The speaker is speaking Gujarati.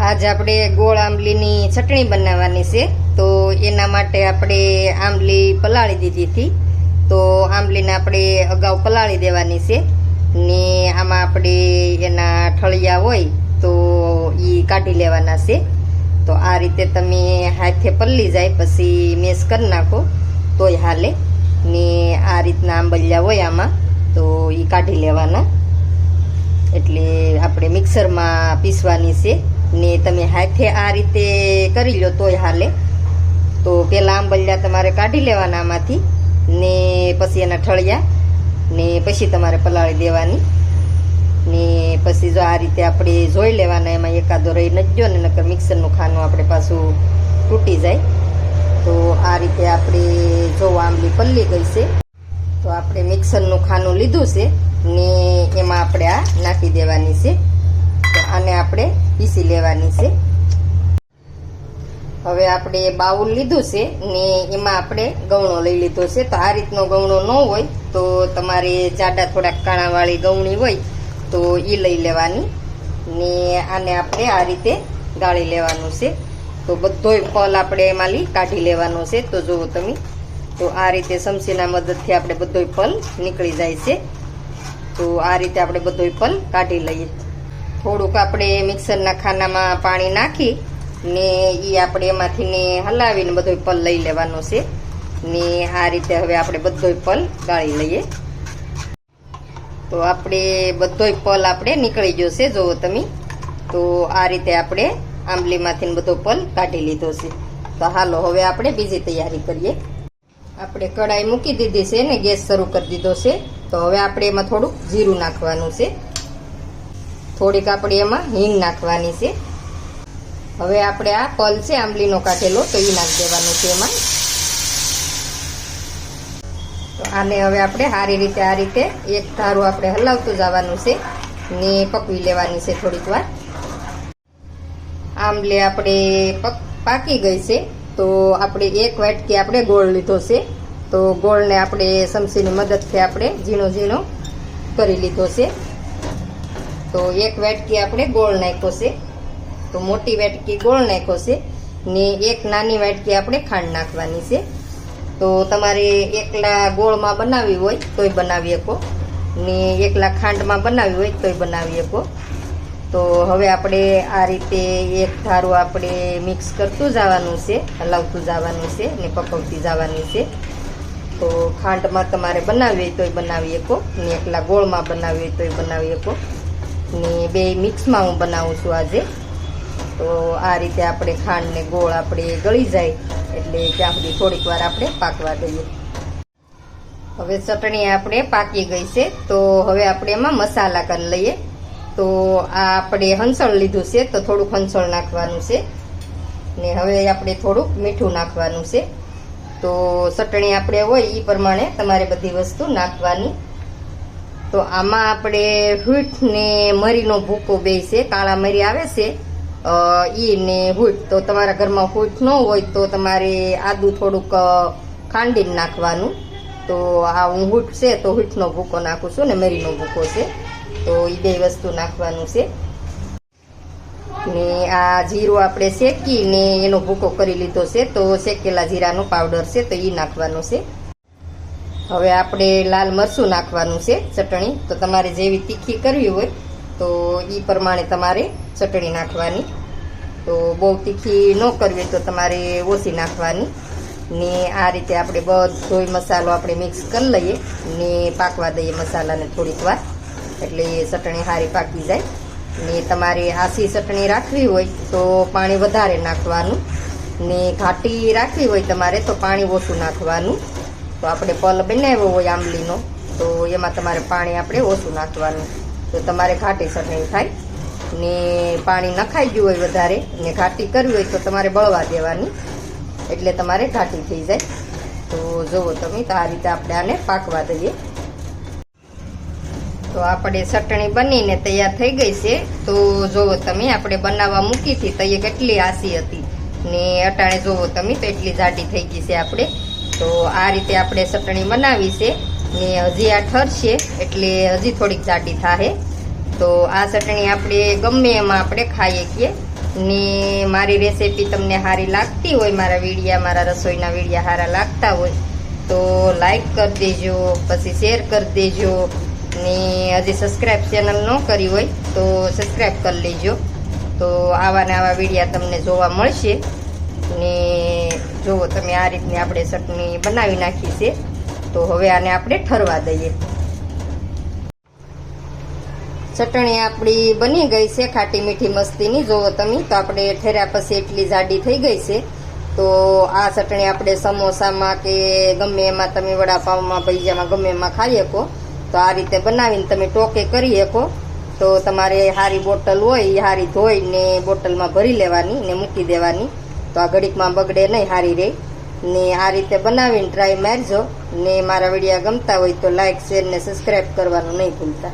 आज આપણે ગોળ આંબલીની ચટણી બનાવવાની છે। તો એના માટે આપણે આંબલી પલાળી દીધી હતી। તો આંબલીને આપણે અગાઉ પલાળી દેવાની છે ને આમાં આપણે એના ઠળિયા હોય તો ઈ કાઢી લેવાના છે। તો આ રીતે તમે હાથે પલ્લી જાય પછી મેશ કરી નાખો તોય હાલે ને આ રીતના આંબલિયા હોય આમાં તો ઈ કાઢી લેવાના। એટલે આપણે મિક્સરમાં પીસવાની છે ને તમે હાથે આ રીતે કરી લો તોય હાલે। તો પેલા આંબલિયા તમારે કાઢી લેવાના આમાંથી ને પછી એના ઠળિયા ને પછી તમારે પલાળી દેવાની ને પછી જો આ રીતે આપણે જોઈ લેવાના એમાં એકાદો રહી નથી ગયો ને નકર મિક્સરનું ખાનું આપણે પાછું તૂટી જાય। તો આ રીતે આપણે જો આંબલી પલ્લી ગઈ છે તો આપણે મિક્સરનું ખાનું લીધું છે ને એમાં આપણે આ નાખી દેવાની છે। તો આને આપણે પીસી લેવાની છે। હવે આપણે બાઉલ લીધું છે ને એમાં આપણે ગવણો લઈ લીધો છે। તો આ રીતનો ગવણો ન હોય તો તમારે જાડા થોડાક કાણાવાળી ગવણી હોય તો એ લઈ લેવાની ને આને આપણે આ રીતે ગાળી લેવાનું છે। તો બધોય પલ આપણે એમાંથી કાઢી લેવાનો છે। તો જુઓ તમે તો આ રીતે સમસીના મદદથી આપણે બધોય પલ નીકળી જાય છે। તો આ રીતે આપણે બધોય પલ કાઢી લઈએ। થોડુંક આપણે મિક્સરના ખાનામાં પાણી નાખી ને એ આપણે એમાંથી ને હલાવીને બધોય પલ લઈ લેવાનો છે ને આ રીતે હવે આપણે બધોય પલ ગાળી લઈએ। તો આપણે બધોય પલ આપણે નીકળી ગયો છે જુઓ તમે। તો આ રીતે આપણે આંબલીમાંથી બધો પલ કાઢી લીધો છે। તો હાલો હવે આપણે બીજી તૈયારી કરીએ। આપણે કઢાઈ મૂકી દીધી છે ને ગેસ શરૂ કરી દીધો છે। તો હવે આપણે એમાં થોડુંક જીરું નાખવાનું છે, થોડીક આપણે એમાં હિંગ નાખવાની છે। હવે આપણે આ પલ છે આંબલીનો કાઢેલો તો એ નાખી દેવાનું છે એમાં। તો આને હવે આપણે સારી રીતે આ રીતે એક ધારું આપણે હલાવતું જવાનું છે ને પકવી લેવાની છે થોડીક વાર। આંબલી આપણે પાકી ગઈ છે। તો આપણે એક વાટકી આપણે ગોળ લીધો છે। તો ગોળને આપણે સમસીની મદદથી આપણે ઝીણો ઝીણો કરી લીધો છે। તો એક વાટકી આપણે ગોળ નાખ્યો છે। તો મોટી વાટકી ગોળ નાખ્યો છે ને એક નાની વાટકી આપણે ખાંડ નાખવાની છે। તો તમારે એકલા ગોળમાં બનાવી હોય તોય બનાવી શકો ને એકલા ખાંડમાં બનાવી હોય તોય બનાવી શકો। તો હવે આપણે આ રીતે એક ધારું આપણે મિક્સ કરતું જવાનું છે, હલાવતું જવાનું છે ને પકવતી જવાની છે। તો ખાંડમાં તમારે બનાવી હોય તોય બનાવી શકો ને એકલા ગોળમાં બનાવી હોય તોય બનાવી શકો ને બે મિક્સમાં હું બનાવું છું આજે। તો આ રીતે આપણે ખાંડ ને ગોળ આપણે ગળી જાય એટલે ત્યાં સુધી થોડીક વાર આપણે પાકવા દઈએ। હવે ચટણી આપણે પાકી ગઈ છે। તો હવે આપણે એમાં મસાલા કરી લઈએ। તો આ આપણે હંસળ લીધું છે તો થોડુંક હંસળ નાખવાનું છે ને હવે આપણે થોડુંક મીઠું નાખવાનું છે। તો ચટણી આપણે હોય એ પ્રમાણે તમારે બધી વસ્તુ નાખવાની। તો આમાં આપણે હૂંઠ ને મરીનો ભૂકો બે છે, કાળા મરી આવે છે ઈ ને હૂંઠ। તો તમારા ઘરમાં હૂંઠ ન હોય તો તમારે આદુ થોડુંક ખાંડીને નાખવાનું। તો આ હું હૂંઠ છે તો હૂંઠનો ભૂકો નાખું છું ને મરીનો ભૂકો છે તો એ બે વસ્તુ નાખવાનું છે ને આ જીરું આપણે શેકીને એનો ભૂકો કરી લીધો છે। તો શેકેલા જીરાનો પાવડર છે તો એ નાખવાનું છે। હવે આપણે લાલ મરચું નાખવાનું છે ચટણી। તો તમારે જેવી તીખી કરવી હોય તો એ પ્રમાણે તમારે ચટણી નાખવાની। તો બહુ તીખી ન કરવી તો તમારે ઓછી નાખવાની ને આ રીતે આપણે બધોય મસાલો આપણે મિક્સ કરી લઈએ ને પાકવા દઈએ મસાલાને થોડીક વાર એટલે ચટણી સારી પાકી જાય। ને તમારે આછી ચટણી રાખવી હોય તો પાણી વધારે નાખવાનું ને ઘાટી રાખવી હોય તમારે તો પાણી ઓછું નાખવાનું। તો આપણે પલ બનાવ્યો હોય આંબલીનો તો એમાં તમારે પાણી આપણે ઓછું નાખવાનું। તો તમારે ઘાટી ચટણી થાય ને પાણી નખાઈ ગયું હોય વધારે ને ઘાટી કરવી હોય તો તમારે બળવા દેવાની એટલે તમારે ઘાટી થઈ જાય। તો જુઓ તમે તો આ રીતે આપણે આને પાકવા દઈએ। તો આપણે ચટણી બનીને તૈયાર થઈ ગઈ છે। તો જુઓ તમે આપણે બનાવવા મૂકી હતી તો એ કેટલી આસી હતી ને અટાણે જુઓ તમે તો એટલી જાડી થઈ ગઈ છે આપણે। તો આ રીતે આપણે ચટણી બનાવી છે ને હજી આ ઠરશે એટલે હજી થોડીક જાડી થાય। તો આ ચટણી આપણે ગમે એમાં આપણે ખાઈએ છીએ ને મારી રેસીપી તમને સારી લાગતી હોય, મારા વિડીયા, મારા રસોઈના વિડીયા સારા લાગતા હોય તો લાઈક કરી દેજો, પછી શેર કરી દેજો, ને હજી સબસ્ક્રાઈબ ચેનલ ન કરી હોય તો સબસ્ક્રાઈબ કરી લેજો. તો આવા ને આવા વિડીયા તમને જોવા મળશે. ને જુઓ તમે, આ રીતની આપણે ચટણી બનાવી નાખી છે. તો હવે આને આપણે ઠરવા દઈએ. ચટણી આપણી બની ગઈ છે, ખાટી મીઠી મસ્તીની. જુઓ તમે, તો આપણે ઠર્યા પછી એટલી જાડી થઈ ગઈ છે. તો આ ચટણી આપણે સમોસામાં કે ગમે એમાં, તમે વડાપાવમાં, ભજીયામાં, ગમે એમાં ખાઈ શકો. તો આ રીતે બનાવીને તમે ટોકે કરી શકો. તો તમારે સારી બોટલ હોય એ સારી ધોઈને બોટલમાં ભરી લેવાની ને મૂકી દેવાની. તો આ ઘડીકમાં બગડે નહીં, સારી રહે. ને આ રીતે બનાવીને ટ્રાય મારજો. ને મારા વિડીયો ગમતા હોય તો લાઈક, શેર ને સબસ્ક્રાઈબ કરવાનું નહીં ભૂલતા.